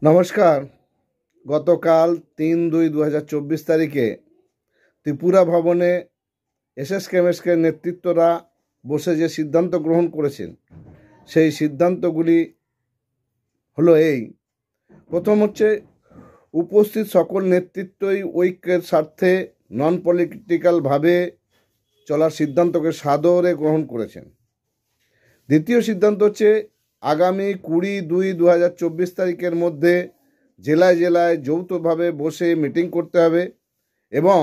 নমস্কার। গতকাল ৩-২-২০২৪ তারিখে ত্রিপুরা ভবনে এসএসকেএমএসকের নেতৃত্বরা বসে যে সিদ্ধান্ত গ্রহণ করেছেন সেই সিদ্ধান্তগুলি হলো এই। প্রথম হচ্ছে, উপস্থিত সকল নেতৃত্বই ঐক্যের স্বার্থে নন পলিটিক্যালভাবে চলার সিদ্ধান্তকে সাদরে গ্রহণ করেছেন। দ্বিতীয় সিদ্ধান্ত হচ্ছে, আগামী ২০-২-২০২৪ তারিখের মধ্যে জেলায় জেলায় যৌথভাবে বসে মিটিং করতে হবে এবং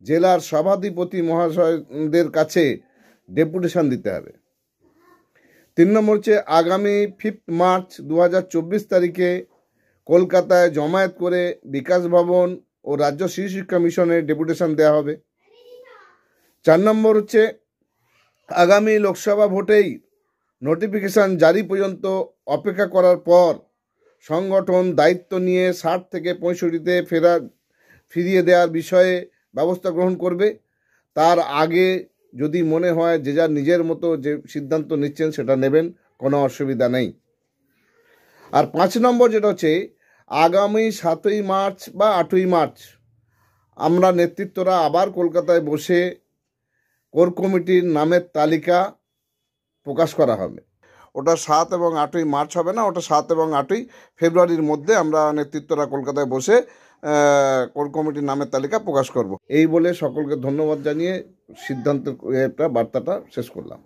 জেলার সভাধিপতি মহাশয়দের কাছে ডেপুটেশন দিতে হবে। ৩ নম্বর হচ্ছে, আগামী 5 মার্চ ২০২৪ তারিখে কলকাতায় জমায়েত করে বিকাশ ভবন ও রাজ্য শিশু শিক্ষা মিশনে ডেপুটেশন দেওয়া হবে। ৪ নম্বর হচ্ছে, আগামী লোকসভা ভোটেই নোটিফিকেশান জারি পর্যন্ত অপেক্ষা করার পর সংগঠন দায়িত্ব নিয়ে ৬০ থেকে ৬৫-তে ফিরিয়ে দেওয়ার বিষয়ে ব্যবস্থা গ্রহণ করবে। তার আগে যদি মনে হয় যে যার নিজের মতো যে সিদ্ধান্ত নিচ্ছেন সেটা নেবেন, কোনো অসুবিধা নেই। আর ৫ নম্বর যেটা হচ্ছে, আগামী ৭ই মার্চ বা ৮ই মার্চ আমরা নেতৃত্বরা আবার কলকাতায় বসে কোর কমিটির নামের তালিকা প্রকাশ করা হবে। ওটা ৭ এবং ৮ই মার্চ হবে না, ওটা ৭ এবং 8ই ফেব্রুয়ারির মধ্যে আমরা নেতৃত্বরা কলকাতায় বসে কোর কমিটির নামের তালিকা প্রকাশ করব। এই বলে সকলকে ধন্যবাদ জানিয়ে সিদ্ধান্তের বার্তাটা শেষ করলাম।